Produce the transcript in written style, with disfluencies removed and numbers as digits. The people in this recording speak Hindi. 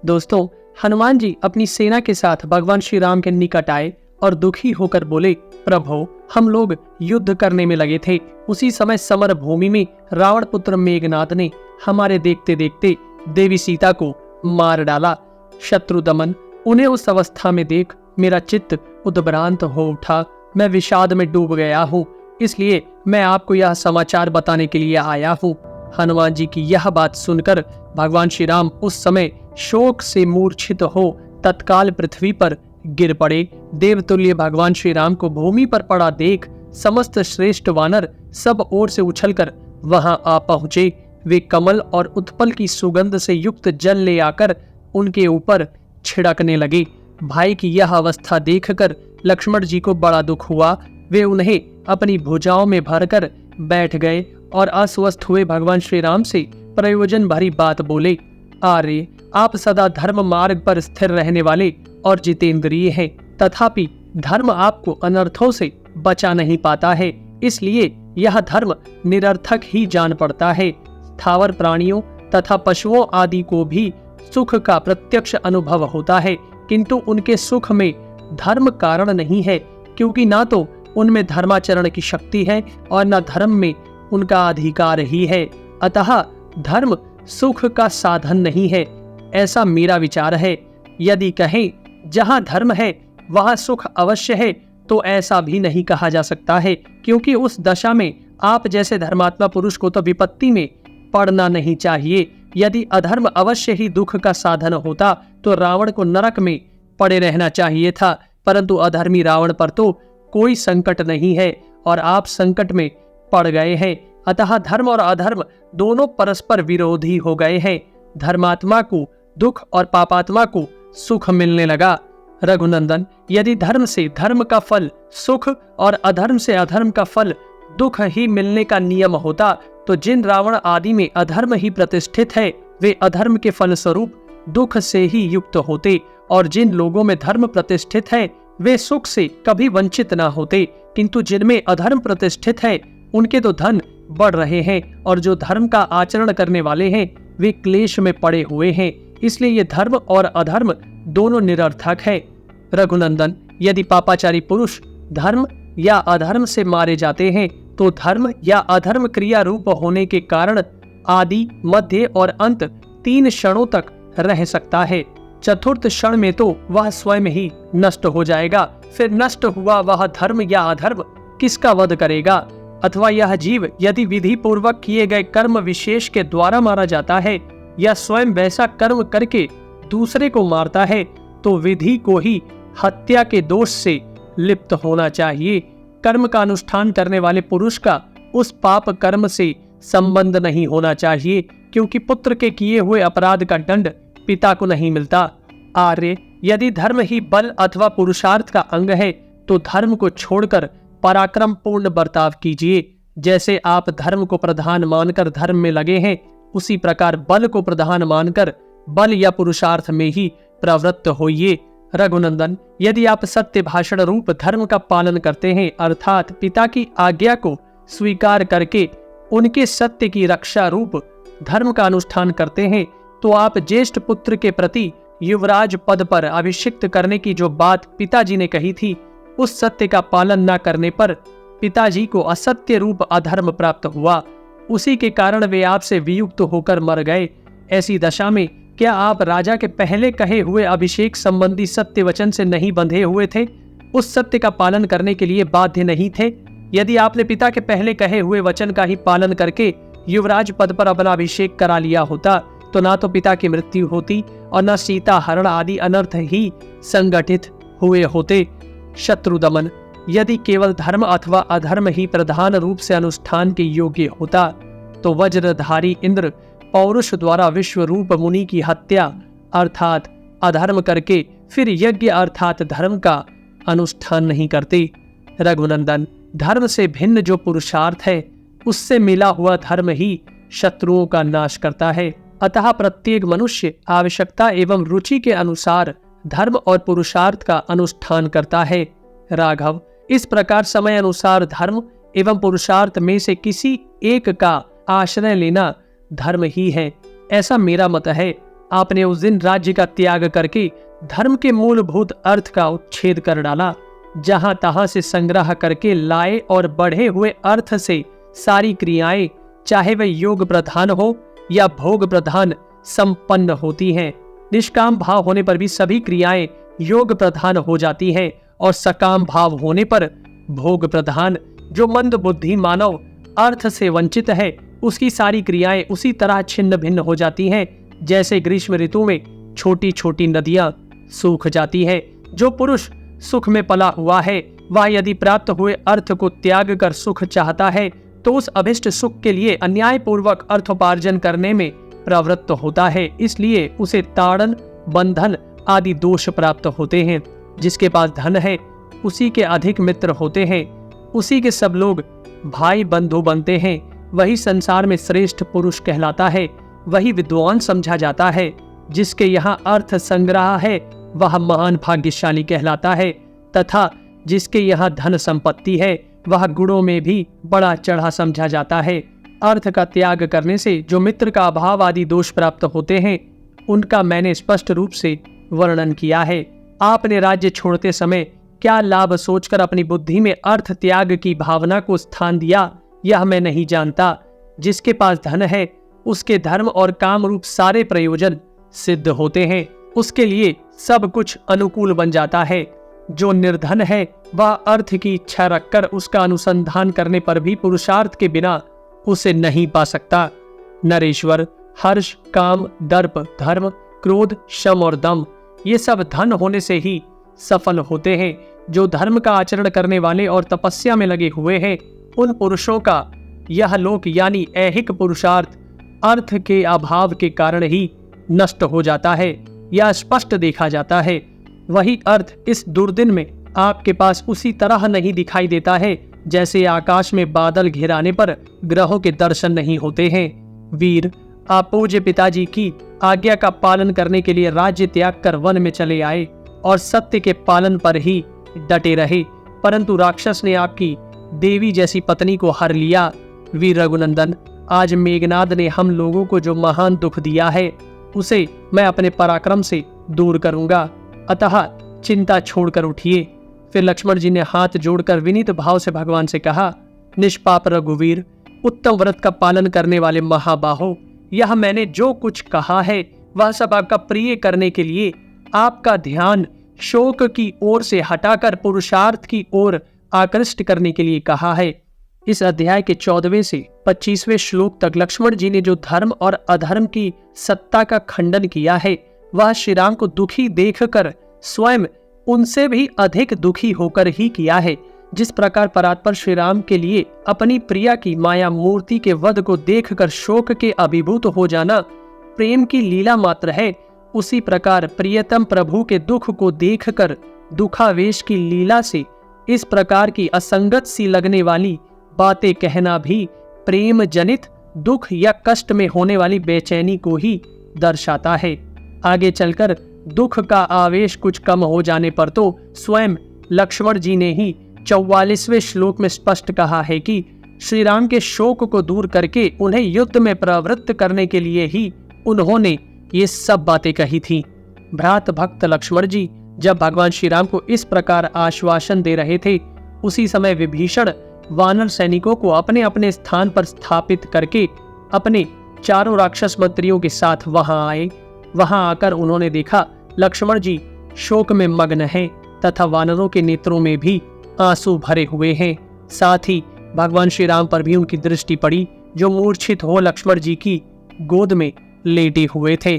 दोस्तों, हनुमान जी अपनी सेना के साथ भगवान श्री राम के निकट आए और दुखी होकर बोले, प्रभु, हम लोग युद्ध करने में लगे थे। उसी समय समर भूमि में रावण पुत्र मेघनाद ने हमारे देखते देखते देवी सीता को मार डाला। शत्रु दमन। उन्हें उस अवस्था में देख मेरा चित्त उद्भ्रांत हो उठा। मैं विषाद में डूब गया हूँ, इसलिए मैं आपको यह समाचार बताने के लिए आया हूँ। हनुमान जी की यह बात सुनकर भगवान श्री राम उस समय शोक से मूर्छित हो तत्काल पृथ्वी पर गिर पड़े। देवतुल्य भगवान श्री राम को भूमि पर पड़ा देख समस्त श्रेष्ठ वानर सब ओर से उछलकर वहां आ पहुंचे। वे कमल और उत्पल की सुगंध से युक्त जल ले आकर उनके ऊपर छिड़कने लगे। भाई की यह अवस्था देखकर लक्ष्मण जी को बड़ा दुख हुआ। वे उन्हें अपनी भुजाओं में भरकर बैठ गए और अस्वस्थ हुए भगवान श्री राम से प्रयोजन भरी बात बोले, आर्य, आप सदा धर्म मार्ग पर स्थिर रहने वाले और जितेंद्रिय हैं, तथापि धर्म आपको अनर्थों से बचा नहीं पाता है, इसलिए यह धर्म निरर्थक ही जान पड़ता है। स्थावर प्राणियों तथा पशुओं आदि को भी सुख का प्रत्यक्ष अनुभव होता है, किंतु उनके सुख में धर्म कारण नहीं है, क्योंकि ना तो उनमें धर्माचरण की शक्ति है और न धर्म में उनका अधिकार ही है। अतः धर्म सुख का साधन नहीं है, ऐसा मेरा विचार है। यदि कहें जहां धर्म है वहां सुख अवश्य है, तो ऐसा भी नहीं कहा जा सकता है, क्योंकि उस दशा में आप जैसे धर्मात्मा पुरुष को तो विपत्ति में पड़ना नहीं चाहिए। यदि अधर्म अवश्य ही दुख का साधन होता तो रावण को नरक में पड़े रहना चाहिए था, परंतु अधर्मी रावण पर तो कोई संकट नहीं है और आप संकट में पड़ गए हैं। अतः धर्म और अधर्म दोनों परस्पर विरोधी हो गए हैं। धर्मात्मा को दुख और पापात्मा को सुख मिलने लगा। रघुनंदन, यदि धर्म से धर्म का फल सुख और अधर्म से अधर्म का फल दुख ही मिलने का नियम होता, तो जिन रावण आदि में अधर्म ही प्रतिष्ठित है वे अधर्म के फलस्वरूप दुख से ही युक्त होते, और जिन लोगों में धर्म प्रतिष्ठित है वे सुख से कभी वंचित ना होते, किंतु जिनमें अधर्म प्रतिष्ठित है उनके तो धन बढ़ रहे हैं, और जो धर्म का आचरण करने वाले हैं वे क्लेश में पड़े हुए हैं। इसलिए ये धर्म और अधर्म दोनों निरर्थक है। रघुनंदन, यदि पापाचारी पुरुष धर्म या अधर्म से मारे जाते हैं तो धर्म या अधर्म क्रिया रूप होने के कारण आदि, मध्य और अंत 3 क्षणों तक रह सकता है। चतुर्थ क्षण में तो वह स्वयं ही नष्ट हो जाएगा। फिर नष्ट हुआ वह धर्म या अधर्म किसका वध करेगा? अथवा यह जीव यदि विधि पूर्वक किए गए कर्म विशेष के द्वारा मारा जाता है या स्वयं वैसा कर्म करके दूसरे को मारता है, तो विधि को ही हत्या के दोष से लिप्त होना चाहिए। कर्म का अनुष्ठान करने वाले पुरुष का उस पाप कर्म से संबंध नहीं होना चाहिए, क्योंकि पुत्र के किए हुए अपराध का दंड पिता को नहीं मिलता। आर्य, यदि धर्म ही बल अथवा पुरुषार्थ का अंग है तो धर्म को छोड़कर पराक्रम पूर्ण बर्ताव कीजिए। जैसे आप धर्म को प्रधान मानकर धर्म में लगे हैं, उसी प्रकार बल को प्रधान मानकर बल या पुरुषार्थ में ही प्रवृत्त होइए। रघुनंदन, यदि आप सत्य भाषण रूप धर्म का पालन करते हैं, अर्थात पिता की आज्ञा को स्वीकार करके उनके सत्य की रक्षा रूप धर्म का अनुष्ठान करते हैं, तो आप ज्येष्ठ पुत्र के प्रति युवराज पद पर अभिषिक्त करने की जो बात पिताजी ने कही थी, उस सत्य का पालन न करने पर पिताजी को असत्य रूप अधर्म प्राप्त हुआ। उसी के कारण वे आपसे वियुक्त होकर मर गए। ऐसी दशा में क्या आप राजा के पहले कहे हुए अभिषेक संबंधी सत्य वचन से नहीं बंधे हुए थे? उस सत्य का पालन करने के लिए बाध्य नहीं थे? यदि आपने पिता के पहले कहे हुए वचन का ही पालन करके युवराज पद पर अपना अभिषेक करा लिया होता, तो ना तो पिता की मृत्यु होती और न सीता हरण आदि अनर्थ ही संगठित हुए होते। शत्रु दमन, यदि केवल धर्म अथवा अधर्म ही प्रधान रूप से अनुष्ठान के योग्य होता, तो वज्रधारी इंद्र पौरुष द्वारा विश्व रूप मुनि की हत्या अर्थात अधर्म करके फिर यज्ञ अर्थात धर्म का अनुष्ठान नहीं करते। रघुनंदन, धर्म से भिन्न जो पुरुषार्थ है उससे मिला हुआ धर्म ही शत्रुओं का नाश करता है। अतः प्रत्येक मनुष्य आवश्यकता एवं रुचि के अनुसार धर्म और पुरुषार्थ का अनुष्ठान करता है। राघव, इस प्रकार समय अनुसार धर्म एवं पुरुषार्थ में से किसी एक का आश्रय लेना धर्म ही है, ऐसा मेरा मत है। आपने उस दिन राज्य का त्याग करके धर्म के मूलभूत अर्थ का उच्छेद कर डाला। जहां तहां से संग्रह करके लाए और बढ़े हुए अर्थ से सारी क्रियाएं, चाहे वह योग प्रधान हो या भोग प्रधान, संपन्न होती हैं। निष्काम भाव होने पर भी सभी क्रियाएं योग प्रधान हो जाती हैं और सकाम भाव होने पर भोग प्रधान। जो मंद बुद्धि मानव अर्थ से वंचित है, उसकी सारी क्रियाएं उसी तरह छिन्न भिन्न हो जाती हैं जैसे ग्रीष्म ऋतु में छोटी छोटी नदियां सूख जाती हैं। जो पुरुष सुख में पला हुआ है, वह यदि प्राप्त हुए अर्थ को त्याग कर सुख चाहता है तो उस अभिष्ट सुख के लिए अन्यायपूर्वक अर्थोपार्जन करने में प्रवृत्त होता है। इसलिए उसे ताड़न, बंधन आदि दोष प्राप्त होते हैं। जिसके पास धन है उसी के अधिक मित्र होते हैं, उसी के सब लोग भाई बंधु बनते हैं। वही संसार में श्रेष्ठ पुरुष कहलाता है, वही विद्वान समझा जाता है। जिसके यहाँ अर्थ संग्रह है वह महान भाग्यशाली कहलाता है, तथा जिसके यहाँ धन संपत्ति है वह गुणों में भी बड़ा चढ़ा समझा जाता है। अर्थ का त्याग करने से जो मित्र का अभाव आदि दोष प्राप्त होते हैं, उनका मैंने स्पष्ट रूप से वर्णन किया है। आपने राज्य छोड़ते समय क्या लाभ सोचकर अपनी बुद्धि में अर्थ त्याग की भावना को स्थान दिया, यह मैं नहीं जानता। जिसके पास धन है उसके धर्म और काम रूप सारे प्रयोजन सिद्ध होते हैं, उसके लिए सब कुछ अनुकूल बन जाता है। जो निर्धन है वह अर्थ की इच्छा रखकर उसका अनुसंधान करने पर भी पुरुषार्थ के बिना उसे नहीं पा सकता। नरेश्वर, हर्ष, काम, दर्प, धर्म, क्रोध, शम और दम, ये सब धन होने से ही सफल होते हैं। जो धर्म का आचरण करने वाले और तपस्या में लगे हुए हैं, उन पुरुषों का यह लोक यानी ऐहिक पुरुषार्थ अर्थ के अभाव के कारण ही नष्ट हो जाता है, यह स्पष्ट देखा जाता है। वही अर्थ इस दुर्दिन में आपके पास उसी तरह नहीं दिखाई देता है जैसे आकाश में बादल घिराने पर ग्रहों के दर्शन नहीं होते हैं। वीर, आप पूज्य पिताजी की आज्ञा का पालन करने के लिए राज्य त्याग कर वन में चले आए और सत्य के पालन पर ही डटे रहे, परंतु राक्षस ने आपकी देवी जैसी पत्नी को हर लिया। वीर रघुनंदन, आज मेघनाद ने हम लोगों को जो महान दुख दिया है उसे मैं अपने पराक्रम से दूर करूंगा, अतः चिंता छोड़कर उठिए। फिर लक्ष्मण जी ने हाथ जोड़कर विनीत भाव से भगवान से कहा, निष्पाप रघुवीर, उत्तम व्रत का पालन करने वाले महाबाहो, यह मैंने जो कुछ कहा है वह सब आपका प्रिय करने के लिए, आपका ध्यान शोक की ओर से हटाकर पुरुषार्थ की ओर आकृष्ट करने के लिए कहा है। इस अध्याय के 14वें से 25वें श्लोक तक लक्ष्मण जी ने जो धर्म और अधर्म की सत्ता का खंडन किया है, वह श्री राम को दुखी देखकर स्वयं उनसे भी अधिक दुखी होकर ही किया है। जिस प्रकार परात्पर श्री राम के लिए अपनी प्रिया की माया मूर्ति के वध को देखकर शोक के अभिभूत हो जाना प्रेम की लीला मात्र है, उसी प्रकार प्रियतम प्रभु के दुख को देखकर दुखावेश की लीला से इस प्रकार की असंगत सी लगने वाली बातें कहना भी प्रेम जनित दुख या कष्ट में होने वाली बेचैनी को ही दर्शाता है। आगे चलकर दुख का आवेश कुछ कम हो जाने पर तो स्वयं लक्ष्मण जी ने ही 44वें श्लोक में स्पष्ट कहा है कि श्री राम के शोक को दूर करके उन्हें युद्ध में प्रवृत्त करने के लिए ही उन्होंने ये सब बातें कही थी। भ्रात भक्त लक्ष्मण जी जब भगवान श्री राम को इस प्रकार आश्वासन दे रहे थे, उसी समय विभीषण वानर सैनिकों को अपने अपने स्थान पर स्थापित करके अपने चारों राक्षस मंत्रियों के साथ वहां आए। वहां आकर उन्होंने देखा लक्ष्मण जी शोक में मग्न हैं तथा वानरों के नेत्रों में भी आंसू भरे हुए हैं। साथ ही भगवान श्री राम पर भी उनकी दृष्टि पड़ी, जो मूर्छित हो लक्ष्मण जी की गोद में लेटे हुए थे।